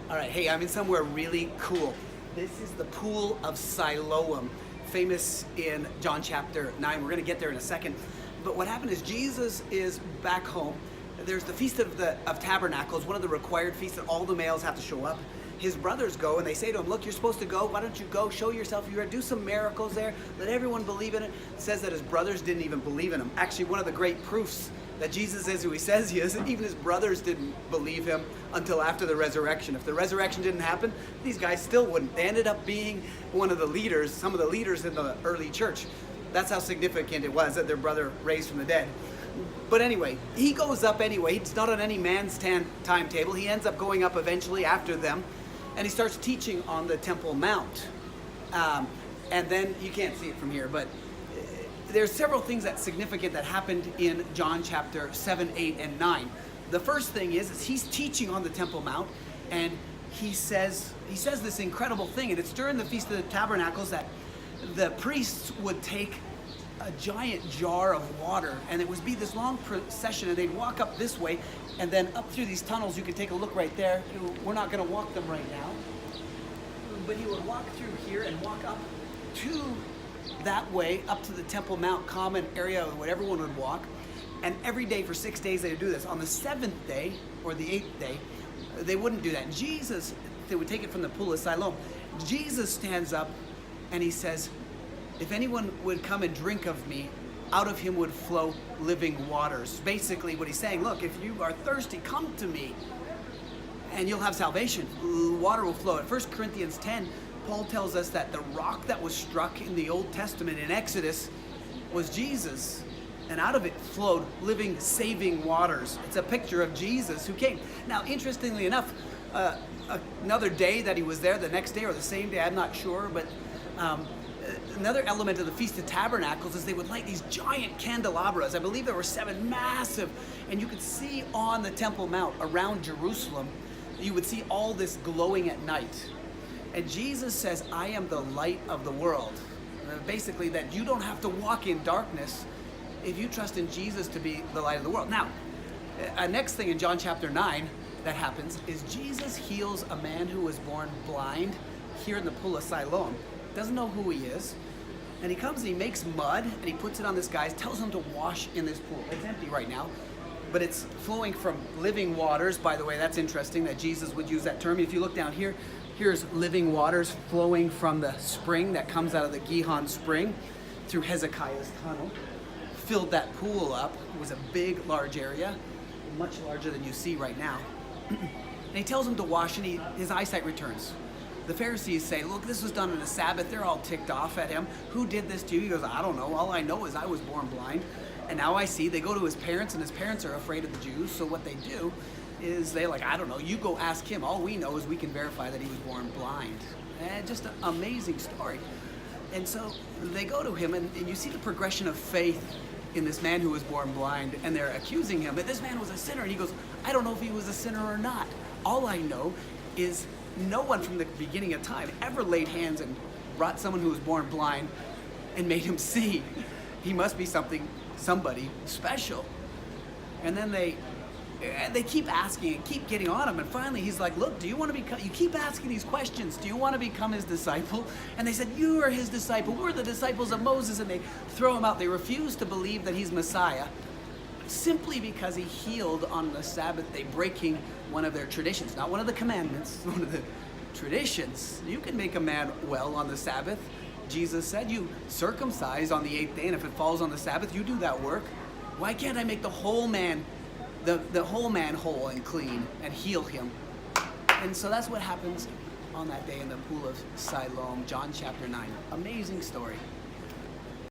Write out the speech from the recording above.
All right, hey, I'm in somewhere really cool. This is the Pool of Siloam, famous in John chapter 9. We're going to get there in a second. But what happened is Jesus is back home. There's the Feast of Tabernacles, one of the required feasts that all the males have to show up. His brothers go and they say to him, look, you're supposed to go. Why don't you go? Show yourself. You're going to do some miracles there. Let everyone believe in it. It says that his brothers didn't even believe in him. Actually, one of the great proofs that Jesus is who he says he is, even his brothers didn't believe him until after the resurrection. If the resurrection didn't happen, these guys still wouldn't. They ended up being one of the leaders, some of the leaders in the early church. That's how significant it was that their brother raised from the dead. But anyway, he goes up anyway. It's not on any man's timetable. He ends up going up eventually after them, and he starts teaching on the Temple Mount. And then, you can't see it from here, but there's several things that's significant that happened in John chapter 7, 8, and 9. The first thing is he's teaching on the Temple Mount, and he says this incredible thing, and it's during the Feast of the Tabernacles that the priests would take a giant jar of water, and it would be this long procession, and they'd walk up this way, and then up through these tunnels. You can take a look right there. We're not going to walk them right now, but he would walk through here and walk up to that way, up to the Temple Mount common area where everyone would walk. And every day for 6 days they would do this. On the 7th day, or the 8th day, they wouldn't do that. They would take it from the Pool of Siloam. Jesus stands up and he says, if anyone would come and drink of me, out of him would flow living waters. Basically what he's saying, look, if you are thirsty, come to me and you'll have salvation. Water will flow. At 1 Corinthians 10, Paul tells us that the rock that was struck in the Old Testament in Exodus was Jesus, and out of it flowed living, saving waters. It's a picture of Jesus who came. Now, interestingly enough, another day that he was there, the next day or the same day, I'm not sure, but another element of the Feast of Tabernacles is they would light these giant candelabras. I believe there were 7 massive, and you could see on the Temple Mount around Jerusalem, you would see all this glowing at night. And Jesus says, I am the light of the world. Basically, that you don't have to walk in darkness if you trust in Jesus to be the light of the world. Now, next thing in John chapter 9 that happens is Jesus heals a man who was born blind here in the Pool of Siloam. Doesn't know who he is. And he comes and he makes mud and he puts it on this guy, tells him to wash in this pool. It's empty right now, but it's flowing from living waters. By the way, that's interesting that Jesus would use that term. If you look down here, here's living waters flowing from the spring that comes out of the Gihon spring through Hezekiah's tunnel. Filled that pool up. It was a big, large area, much larger than you see right now. And he tells him to wash, and his eyesight returns. The Pharisees say, look, this was done on a Sabbath. They're all ticked off at him. Who did this to you? He goes, I don't know. All I know is I was born blind, and now I see. They go to his parents, and his parents are afraid of the Jews, so what they do is they like, I don't know, you go ask him. All we know is we can verify that he was born blind. And just an amazing story. And so they go to him, and you see the progression of faith in this man who was born blind, and they're accusing him that this man was a sinner. And he goes, I don't know if he was a sinner or not. All I know is no one from the beginning of time ever laid hands and brought someone who was born blind and made him see. He must be somebody special. And then they keep asking and keep getting on him, and finally he's like, look, do you want to become, you keep asking these questions, do you want to become his disciple? And they said, you are his disciple, we're the disciples of Moses. And they throw him out. They refuse to believe that he's Messiah simply because he healed on the Sabbath day, breaking one of their traditions, not one of the commandments, one of the traditions. You can make a man well on the Sabbath. Jesus said you circumcise on the 8th day, and if it falls on the Sabbath, you do that work. Why can't I make the whole man the whole man whole and clean and heal him? And so that's what happens on that day in the Pool of Siloam, John chapter 9. Amazing story.